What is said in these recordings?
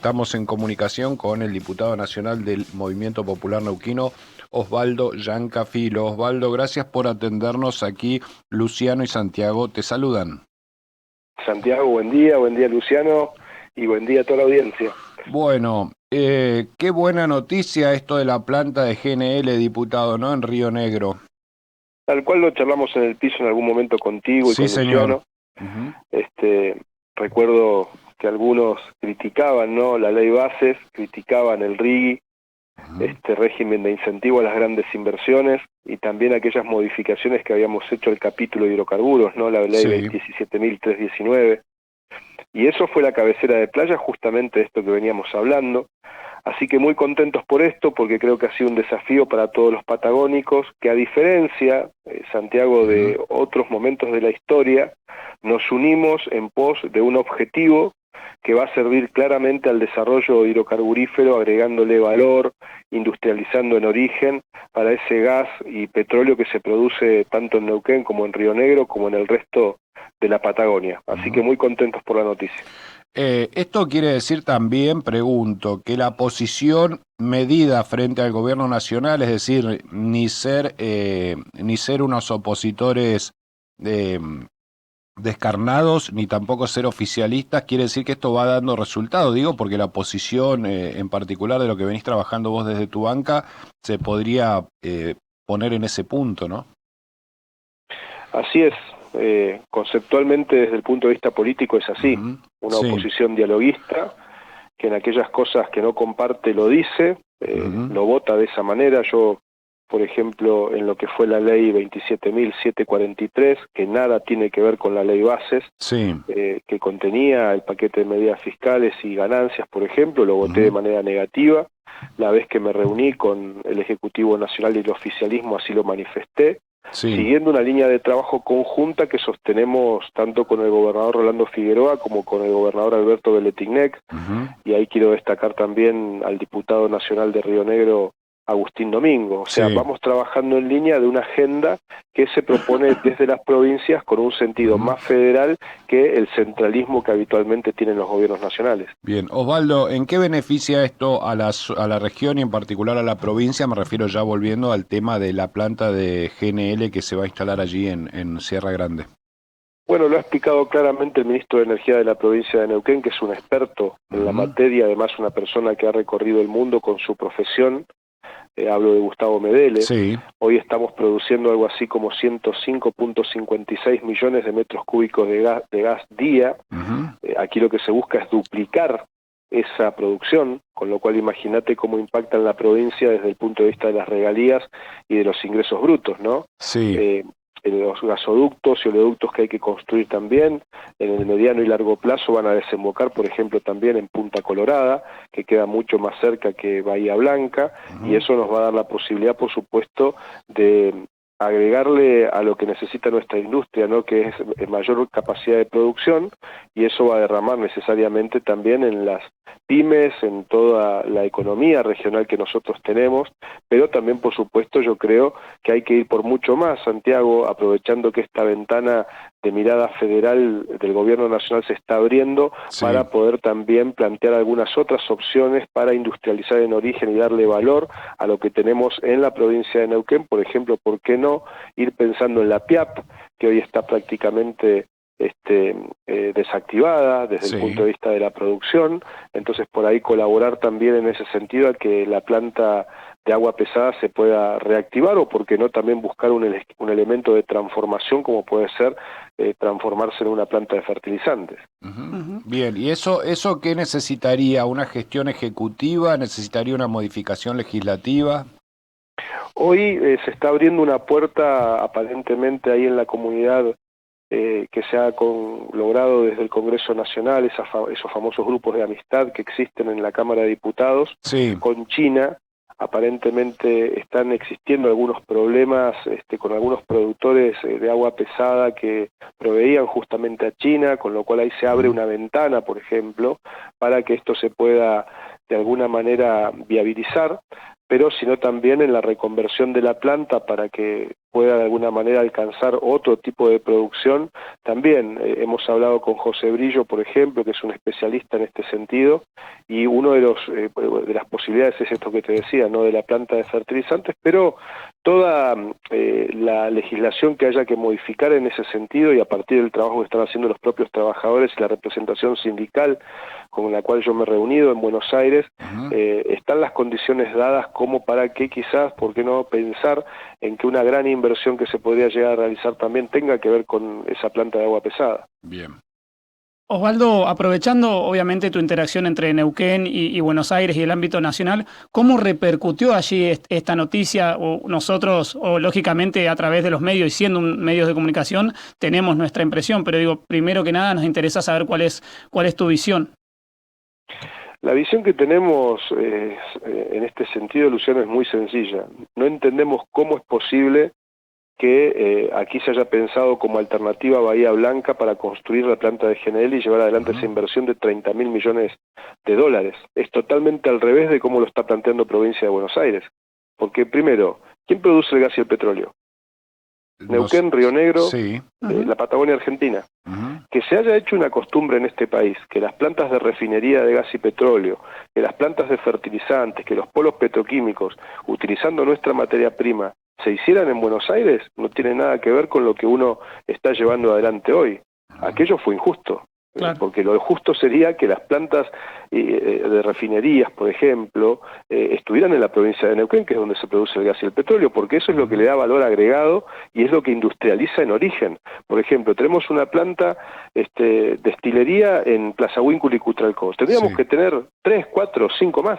estamos en comunicación con el diputado nacional del Movimiento Popular Neuquino, Osvaldo Yancafilo. Osvaldo, gracias por atendernos aquí. Luciano y Santiago te saludan. Santiago, buen día Luciano, y buen día a toda la audiencia. Bueno, qué buena noticia esto de la planta de GNL, diputado, ¿no? En Río Negro. Tal cual lo charlamos en el piso en algún momento contigo y Sí, con señor. Luciano. Ujú. Recuerdo que algunos criticaban, ¿no?, la ley Bases, criticaban el RIGI, Ujú. régimen de incentivo a las grandes inversiones, y también aquellas modificaciones que habíamos hecho al capítulo de hidrocarburos, ¿no?, la ley Sí. 17.319. Y eso fue la cabecera de playa, justamente de esto que veníamos hablando. Así que muy contentos por esto, porque creo que ha sido un desafío para todos los patagónicos, que a diferencia, Santiago, Ujú. de otros momentos de la historia, nos unimos en pos de un objetivo que va a servir claramente al desarrollo hidrocarburífero, agregándole valor, industrializando en origen para ese gas y petróleo que se produce tanto en Neuquén como en Río Negro, como en el resto de la Patagonia. Así que Ujú. muy contentos por la noticia. Esto quiere decir también, pregunto, que la posición medida frente al gobierno nacional, es decir, ni ser unos opositores eh, descarnados, ni tampoco ser oficialistas, quiere decir que esto va dando resultado, digo, porque la posición en particular de lo que venís trabajando vos desde tu banca se podría poner en ese punto, ¿no? Así es, conceptualmente desde el punto de vista político es así, Ujú. una Sí. oposición dialoguista que en aquellas cosas que no comparte lo dice, Ujú. lo vota de esa manera. Yo, por ejemplo, en lo que fue la ley 27.743, que nada tiene que ver con la ley Bases, Sí. que contenía el paquete de medidas fiscales y ganancias, por ejemplo, lo voté de Ujú. manera negativa. La vez que me reuní con el Ejecutivo Nacional y el oficialismo así lo manifesté, Sí. siguiendo una línea de trabajo conjunta que sostenemos tanto con el gobernador Rolando Figueroa como con el gobernador Alberto Beleticnec, Ujú. y ahí quiero destacar también al diputado nacional de Río Negro, Agustín Domingo. O sea, Sí. vamos trabajando en línea de una agenda que se propone desde las provincias con un sentido Ujú. más federal que el centralismo que habitualmente tienen los gobiernos nacionales. Bien, Osvaldo, ¿en qué beneficia esto a a la región y en particular a la provincia? Me refiero ya volviendo al tema de la planta de GNL que se va a instalar allí en Sierra Grande. Bueno, lo ha explicado claramente el ministro de Energía de la provincia de Neuquén, que es un experto en la Ujú. materia, además una persona que ha recorrido el mundo con su profesión. Hablo de Gustavo Medele. Sí. Hoy estamos produciendo algo así como 105.56 millones de metros cúbicos de gas día. Ujú. Aquí lo que se busca es duplicar esa producción, con lo cual imagínate cómo impacta en la provincia desde el punto de vista de las regalías y de los ingresos brutos, ¿no? Sí. Eh, en los gasoductos y oleoductos que hay que construir también, en el mediano y largo plazo van a desembocar, por ejemplo, también en Punta Colorada, que queda mucho más cerca que Bahía Blanca, y Ujú. eso nos va a dar la posibilidad, por supuesto, de agregarle a lo que necesita nuestra industria, ¿no?, que es mayor capacidad de producción, y eso va a derramar necesariamente también en las pymes, en toda la economía regional que nosotros tenemos, pero también, por supuesto, yo creo que hay que ir por mucho más, Santiago, aprovechando que esta ventana de mirada federal del gobierno nacional se está abriendo Sí. para poder también plantear algunas otras opciones para industrializar en origen y darle valor a lo que tenemos en la provincia de Neuquén. Por ejemplo, ¿por qué no ir pensando en la PIAP, que hoy está prácticamente desactivada desde el Sí. punto de vista de la producción? Entonces por ahí colaborar también en ese sentido a que la planta de agua pesada se pueda reactivar, o por qué no también buscar un elemento de transformación como puede ser transformarse en una planta de fertilizantes. Ujú. Bien, ¿y eso qué necesitaría? ¿Una gestión ejecutiva? ¿Necesitaría una modificación legislativa? Hoy se está abriendo una puerta aparentemente ahí en la comunidad, que se ha logrado desde el Congreso Nacional, esos famosos grupos de amistad que existen en la Cámara de Diputados, Sí. con China. Aparentemente están existiendo algunos problemas con algunos productores de agua pesada que proveían justamente a China, con lo cual ahí se abre Ujú. una ventana, por ejemplo, para que esto se pueda de alguna manera viabilizar, pero sino también en la reconversión de la planta para que pueda de alguna manera alcanzar otro tipo de producción. También hemos hablado con José Brillo, por ejemplo, que es un especialista en este sentido, y uno de las posibilidades es esto que te decía, ¿no?, de la planta de fertilizantes, pero toda la legislación que haya que modificar en ese sentido, y a partir del trabajo que están haciendo los propios trabajadores y la representación sindical con la cual yo me he reunido en Buenos Aires, están las condiciones dadas como para que quizás, ¿por qué no pensar en que una gran inversión que se podría llegar a realizar también tenga que ver con esa planta de agua pesada? Bien. Osvaldo, aprovechando obviamente tu interacción entre Neuquén y Buenos Aires y el ámbito nacional, ¿cómo repercutió allí esta noticia? O nosotros, o lógicamente a través de los medios y siendo un medio de comunicación, tenemos nuestra impresión, pero digo, primero que nada nos interesa saber cuál es tu visión. La visión que tenemos en este sentido, Luciano, es muy sencilla. No entendemos cómo es posible que aquí se haya pensado como alternativa a Bahía Blanca para construir la planta de GNL y llevar adelante esa inversión de 30.000 millones de dólares. Es totalmente al revés de cómo lo está planteando Provincia de Buenos Aires. Porque primero, ¿quién produce el gas y el petróleo? Neuquén, Río Negro, sí. La Patagonia Argentina. Que se haya hecho una costumbre en este país, que las plantas de refinería de gas y petróleo, que las plantas de fertilizantes, que los polos petroquímicos, utilizando nuestra materia prima, se hicieran en Buenos Aires, no tiene nada que ver con lo que uno está llevando adelante hoy. Aquello fue injusto. Claro. Porque lo justo sería que las plantas de refinerías, por ejemplo, estuvieran en la provincia de Neuquén, que es donde se produce el gas y el petróleo, porque eso es lo que le da valor agregado y es lo que industrializa en origen. Por ejemplo, tenemos una planta destilería en Plaza Huíncula y Cutralcó. Tendríamos que tener 3, 4, 5 más.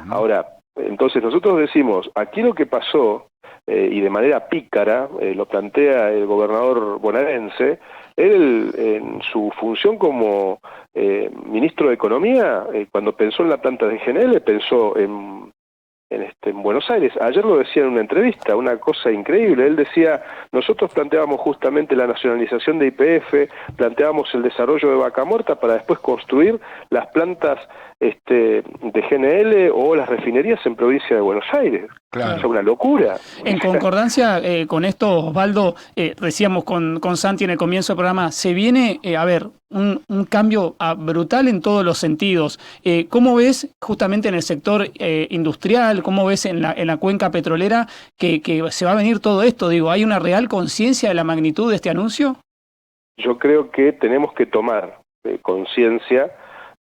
Ahora, entonces nosotros decimos, aquí lo que pasó, y de manera pícara, lo plantea el gobernador bonaerense, él en su función como ministro de Economía, cuando pensó en la planta de GNL, pensó en Buenos Aires. Ayer lo decía en una entrevista, una cosa increíble. Él decía, nosotros planteábamos justamente la nacionalización de YPF, planteábamos el desarrollo de Vaca Muerta para después construir las plantas de GNL o las refinerías en provincia de Buenos Aires. Claro. Es una locura. En concordancia con esto, Osvaldo, decíamos con Santi en el comienzo del programa, se viene, un cambio brutal en todos los sentidos. ¿Cómo ves justamente en el sector industrial, cómo ves en la cuenca petrolera que se va a venir todo esto? Digo, ¿hay una real conciencia de la magnitud de este anuncio? Yo creo que tenemos que tomar conciencia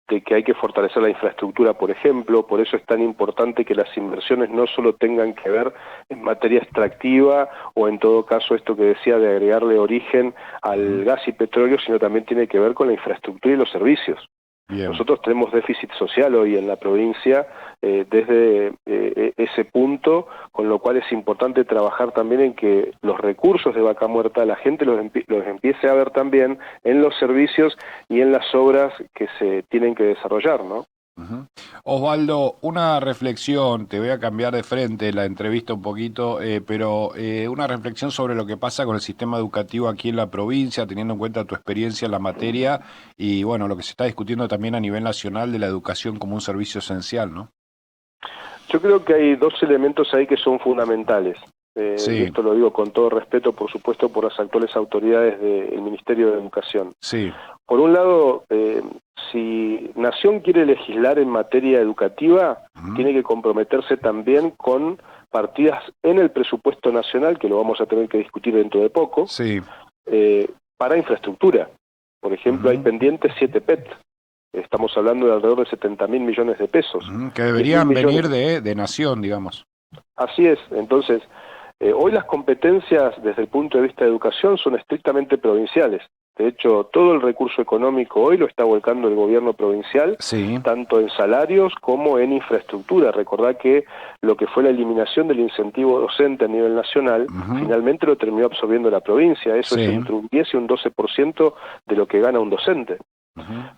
de que hay que fortalecer la infraestructura, por ejemplo. Por eso es tan importante que las inversiones no solo tengan que ver en materia extractiva o en todo caso esto que decía de agregarle origen al gas y petróleo, sino también tiene que ver con la infraestructura y los servicios. Bien. Nosotros tenemos déficit social hoy en la provincia desde ese punto, con lo cual es importante trabajar también en que los recursos de Vaca Muerta la gente los empiece a ver también en los servicios y en las obras que se tienen que desarrollar, ¿no? Osvaldo, una reflexión, te voy a cambiar de frente la entrevista un poquito, pero una reflexión sobre lo que pasa con el sistema educativo aquí en la provincia, teniendo en cuenta tu experiencia en la materia y bueno, lo que se está discutiendo también a nivel nacional de la educación como un servicio esencial, ¿no? Yo creo que hay dos elementos ahí que son fundamentales. Sí. Y esto lo digo con todo respeto, por supuesto, por las actuales autoridades del Ministerio de Educación. Sí. Por un lado, si Nación quiere legislar en materia educativa, tiene que comprometerse también con partidas en el presupuesto nacional, que lo vamos a tener que discutir dentro de poco, para infraestructura. Por ejemplo, hay pendientes 7 PET. Estamos hablando de alrededor de 70.000 millones de pesos. Que deberían venir de Nación, digamos. Así es. Entonces, hoy las competencias desde el punto de vista de educación son estrictamente provinciales. De hecho, todo el recurso económico hoy lo está volcando el gobierno provincial, tanto en salarios como en infraestructura. Recordá que lo que fue la eliminación del incentivo docente a nivel nacional, finalmente lo terminó absorbiendo la provincia. Eso es entre un 10 y un 12% de lo que gana un docente.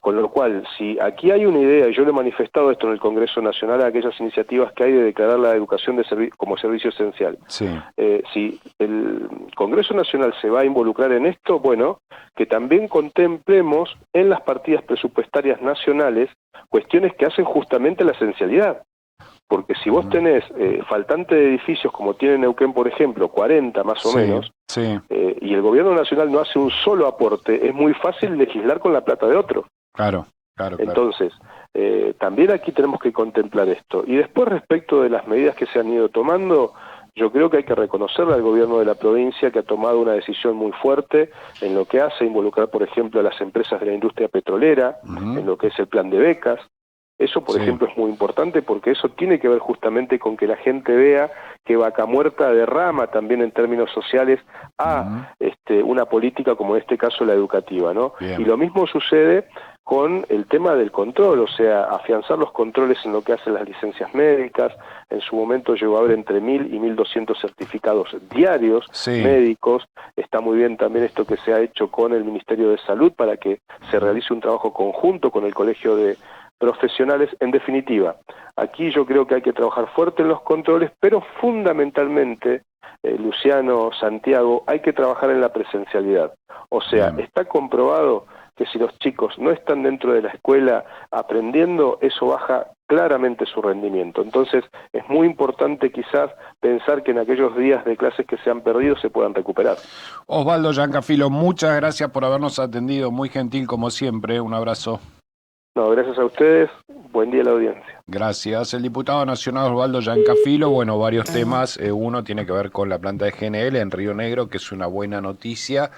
Con lo cual, si aquí hay una idea, y yo le he manifestado esto en el Congreso Nacional, a aquellas iniciativas que hay de declarar la educación como servicio esencial. Sí. Si el Congreso Nacional se va a involucrar en esto, bueno, que también contemplemos en las partidas presupuestarias nacionales cuestiones que hacen justamente la esencialidad. Porque si vos tenés faltante de edificios como tiene Neuquén, por ejemplo, 40 más o menos, y el gobierno nacional no hace un solo aporte, es muy fácil legislar con la plata de otro. Claro. Entonces, también aquí tenemos que contemplar esto. Y después, respecto de las medidas que se han ido tomando, yo creo que hay que reconocerle al gobierno de la provincia que ha tomado una decisión muy fuerte en lo que hace involucrar, por ejemplo, a las empresas de la industria petrolera, en lo que es el plan de becas. Eso, por ejemplo, es muy importante porque eso tiene que ver justamente con que la gente vea que Vaca Muerta derrama también en términos sociales a una política como en este caso la educativa, ¿no? Bien. Y lo mismo sucede con el tema del control, o sea, afianzar los controles en lo que hacen las licencias médicas. En su momento llegó a haber entre 1.000 y 1.200 certificados diarios médicos. Está muy bien también esto que se ha hecho con el Ministerio de Salud para que se realice un trabajo conjunto con el Colegio de Profesionales. En definitiva, aquí yo creo que hay que trabajar fuerte en los controles, pero fundamentalmente, Luciano, Santiago, hay que trabajar en la presencialidad. O sea, está comprobado que si los chicos no están dentro de la escuela aprendiendo, eso baja claramente su rendimiento. Entonces, es muy importante quizás pensar que en aquellos días de clases que se han perdido se puedan recuperar. Osvaldo Giancafilo, muchas gracias por habernos atendido, muy gentil como siempre, un abrazo. No, gracias a ustedes, buen día a la audiencia. Gracias. El diputado nacional Osvaldo Giancafilo, bueno, varios temas, uno tiene que ver con la planta de GNL en Río Negro, que es una buena noticia.